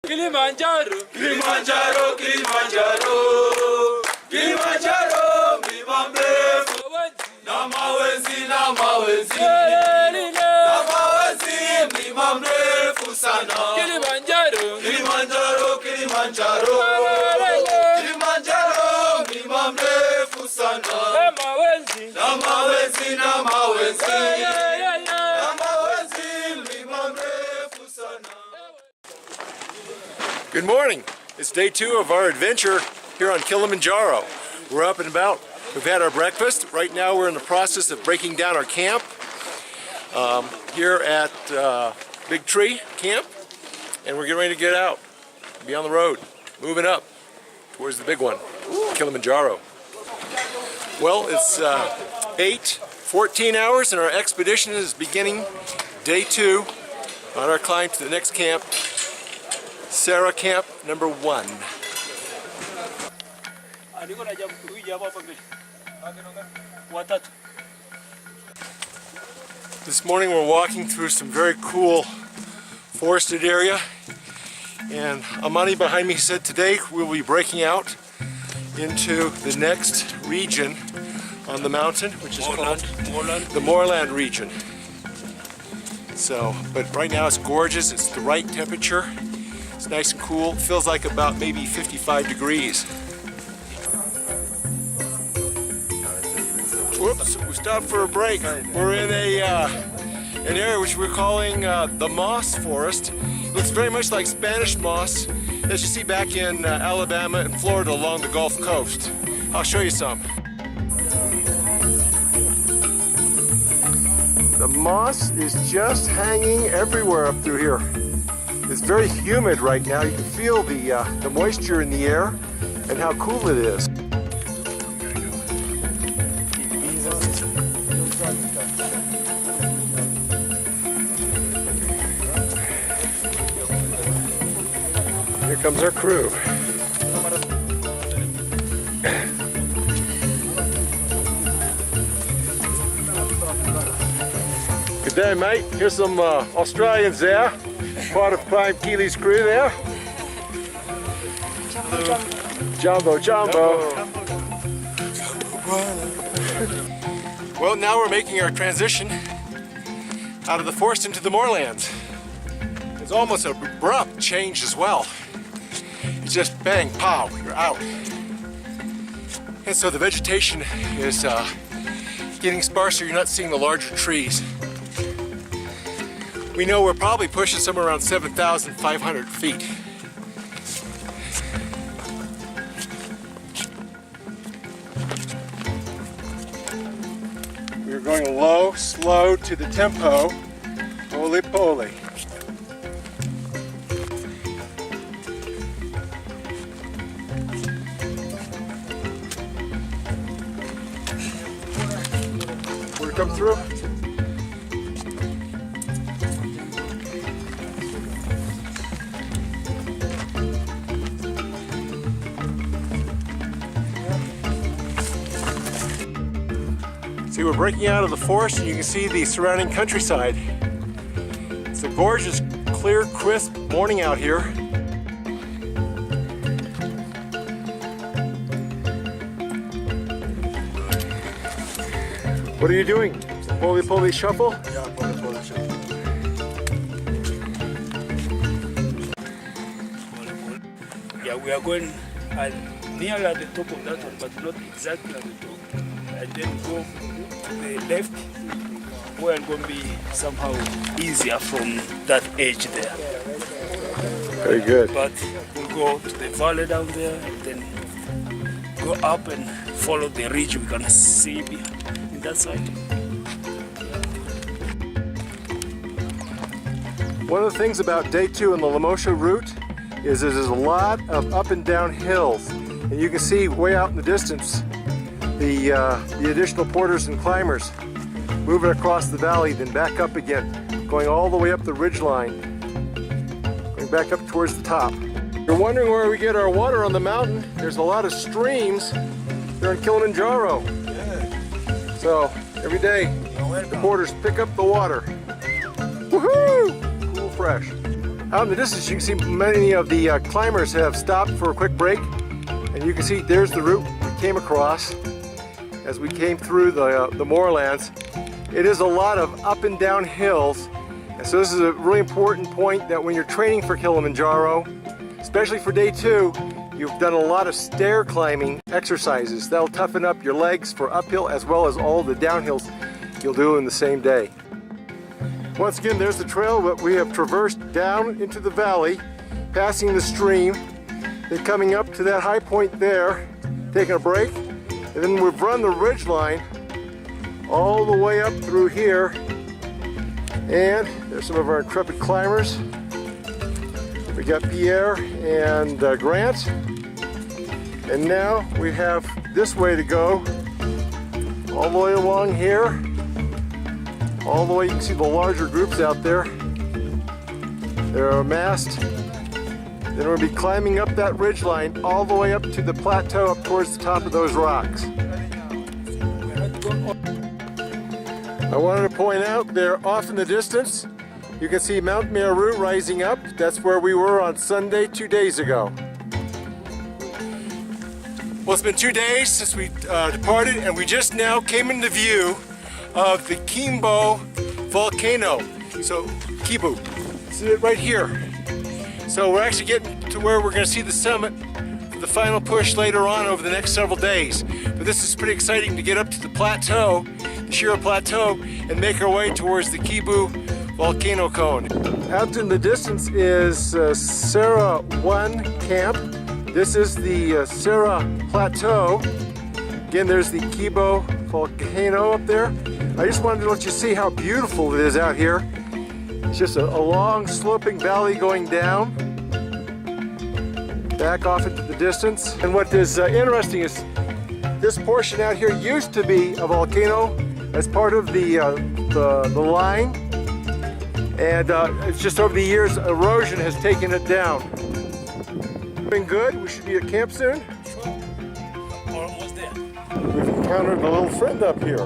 Kilimanjaro, Kilimanjaro, Kilimanjaro, Kilimanjaro, mlima mrefu na mawenzi, na mawenzi, na mawenzi, mlima mrefu sana. Kilimanjaro, Kilimanjaro, Kilimanjaro, Kilimanjaro, mlima mrefu sana. na mawenzi, Na mawenzi, na mawenzi, na mawenzi, mlima mrefu sana. Good morning. It's day 2 of our adventure here on Kilimanjaro. We're up and about. We've had our breakfast. Right now we're in the process of breaking down our camp here at Big Tree Camp, and we're getting ready to get out, be on the road, moving up towards the big one, Kilimanjaro. Well, it's 14 hours and our expedition is beginning day 2 on our climb to the next camp, Shira I Camp number 1. This morning we're walking through some very cool forested area, and Amani behind me said today we'll be breaking out into the next region on the mountain, which is called the Moorland region. So, but right now it's gorgeous, it's the right temperature, it's nice and cool, it feels like about maybe 55 degrees. Whoops, we stopped for a break. We're in an area which we're calling the moss forest. It looks very much like Spanish moss that you see back in Alabama and Florida along the Gulf Coast. I'll show you some. The moss is just hanging everywhere up through here. It's very humid right now. You can feel the moisture in the air and how cool it is. Here comes our crew. Good day, mate. Here's some Australians there, part of Climb Kili's crew there. Jambo, Jambo. Well, now we're making our transition out of the forest into the moorlands. It's almost an abrupt change as well. It's just bang, pow, you're out. And so the vegetation is getting sparser. You're not seeing the larger trees. We know we're probably pushing somewhere around 7,500 feet. We're going low, slow to the tempo. Poli-poli. We're come through. See, we're breaking out of the forest and you can see the surrounding countryside. It's a gorgeous, clear, crisp morning out here. What are you doing? Poli-poli shuffle? Yeah, poli-poli shuffle. Yeah, we are going near at the top of that one, but not exactly at the top. And then go to the left, where it's going to be somehow easier from that edge there. Very good. But we'll go to the valley down there and then go up and follow the ridge we can see in that side. One of the things about day 2 on the Lemosho Route is there's a lot of up and down hills. And you can see way out in the distance the additional porters and climbers moving across the valley, then back up again, going all the way up the ridge line, going back up towards the top. You're wondering where we get our water on the mountain. There's a lot of streams here in Kilimanjaro. So every day the porters pick up the water. Woohoo! Cool, fresh. Out in the distance, you can see many of the climbers have stopped for a quick break. And you can see there's the route we came across as we came through the Moorlands. It is a lot of up and down hills. And so this is a really important point that when you're training for Kilimanjaro, especially for day 2, you've done a lot of stair climbing exercises. That'll toughen up your legs for uphill as well as all the downhills you'll do in the same day. Once again, there's the trail that we have traversed down into the valley, passing the stream, then coming up to that high point there, taking a break, and then we've run the ridge line all the way up through here. And there's some of our intrepid climbers. We got Pierre and Grant. And now we have this way to go, all the way along here. All the way, you can see the larger groups out there. They're amassed. Then we'll be climbing up that ridge line all the way up to the plateau up towards the top of those rocks. I wanted to point out there off in the distance, you can see Mti Mkubwa Route rising up. That's where we were on Sunday 2 days ago. Well, it's been 2 days since we departed, and we just now came into view of the Jambo volcano. So, Kibu, this is it right here. So we're actually getting to where we're going to see the summit for the final push later on over the next several days. But this is pretty exciting to get up to the plateau, the Shira Plateau, and make our way towards the Kibu volcano cone. Out in the distance is Shira I Camp. This is the Shira Plateau. Again, there's the Kibu volcano up there. I just wanted to let you see how beautiful it is out here. It's just a long sloping valley going down, back off into the distance. And what is interesting is this portion out here used to be a volcano as part of the line, and it's just over the years erosion has taken it down. Been good. We should be at camp soon. We're almost there. We've encountered a little friend up here,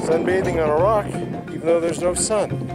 sunbathing on a rock, even though there's no sun.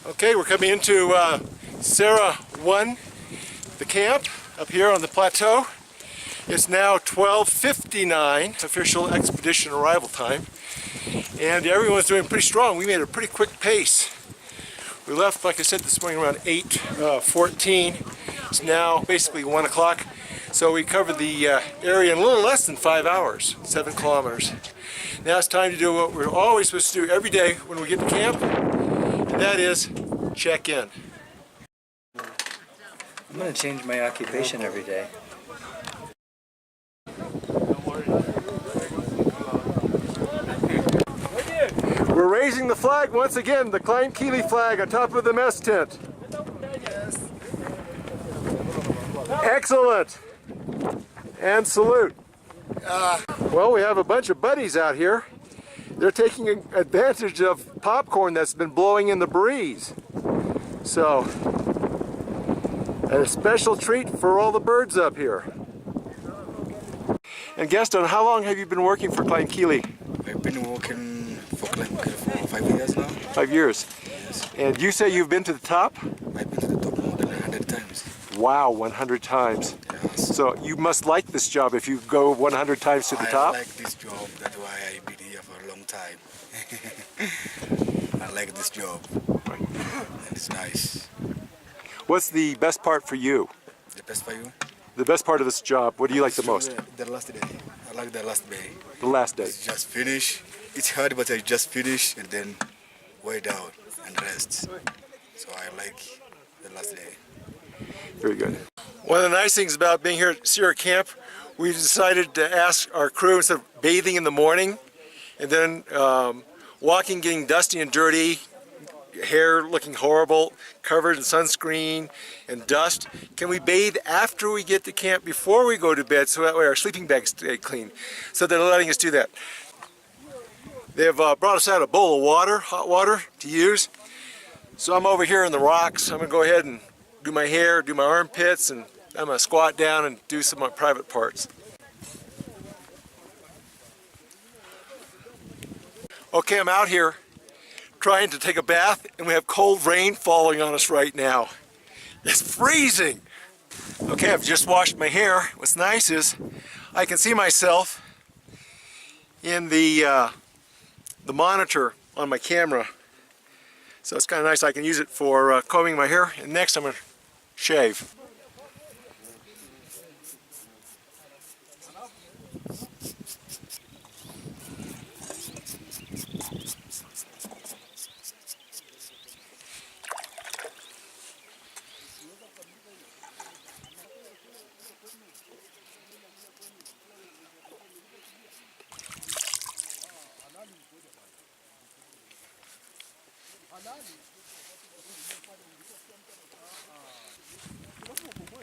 Okay, we're coming into Shira I, the camp, up here on the plateau. It's now 12:59, official expedition arrival time, and everyone's doing pretty strong. We made a pretty quick pace. We left, like I said, this morning around 8:14. It's now basically 1 o'clock, so we covered the area in a little less than 5 hours, 7 kilometers. Now it's time to do what we're always supposed to do every day when we get to camp, and that is check in. I'm going to change my occupation every day. We're raising the flag once again, the Climb Kili flag on top of the mess tent. Excellent. And salute. Well, we have a bunch of buddies out here. They're taking advantage of popcorn that's been blowing in the breeze. So, a special treat for all the birds up here. And Gaston, how long have you been working for Climb Kili? I've been working for Climb Kili for 5 years now. 5 years? Yes. And you say you've been to the top? I've been to the top more than 100 times. Wow, 100 times. Yes. So you must like this job if you go 100 times to the top? I like this job, that's why I've been here for a long time. I like this job, and it's nice. What's the best part for you? The best for you? The best part of this job, what do you like the most? The last day. I like the last day. The last day. It's just finished. It's hard, but I just finish and then way down and rest. So I like the last day. Very good. One of the nice things about being here at Shira Camp, we decided to ask our crew, instead of bathing in the morning and then walking, getting dusty and dirty, hair looking horrible, covered in sunscreen and dust, can we bathe after we get to camp before we go to bed, so that way our sleeping bags stay clean? So they're letting us do that. They have brought us out a bowl of water, hot water, to use. So I'm over here in the rocks. I'm gonna go ahead and do my hair, do my armpits, and I'm gonna squat down and do some of my private parts. Okay, I'm out here trying to take a bath, and we have cold rain falling on us right now. It's freezing. Okay, I've just washed my hair. What's nice is I can see myself in the monitor on my camera. So it's kind of nice. I can use it for combing my hair. And next I'm going to shave.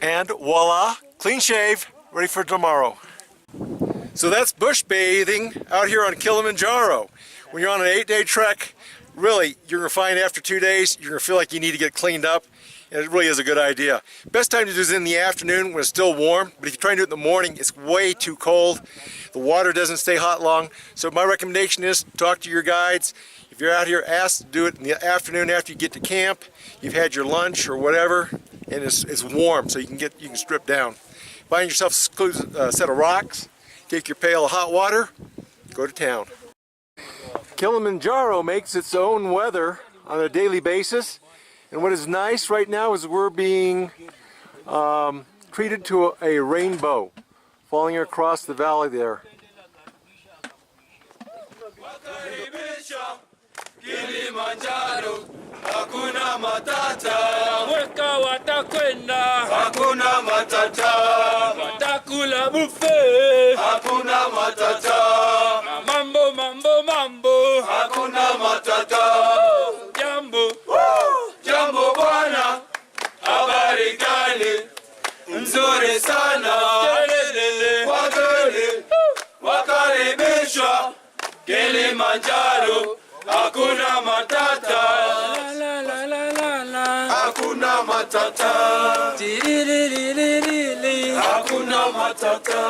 And voila, clean shave, ready for tomorrow. So that's bush bathing out here on Kilimanjaro. When you're on an 8-day trek, really, you're gonna find after 2 days, you're gonna feel like you need to get cleaned up, and it really is a good idea. Best time to do this in the afternoon when it's still warm, but if you try and do it in the morning, it's way too cold. The water doesn't stay hot long. So my recommendation is talk to your guides. If you're out here, ask to do it in the afternoon after you get to camp. You've had your lunch or whatever, and it's warm, so you can strip down. Find yourself a set of rocks, take your pail of hot water, go to town. Kilimanjaro makes its own weather on a daily basis, and what is nice right now is we're being treated to a rainbow falling across the valley there. Kilimanjaro, Hakuna Matata. Weka watakwenda, Hakuna Matata. watakula buffet. Hakuna Matata. Mambo, mambo, mambo. Hakuna Matata. Jambo. Jambo Bwana, habari gani? Nzuri sana. Wageni wakaribishwa Kilimanjaro. Hakuna Matata. Hakuna Matata. Hakuna Matata.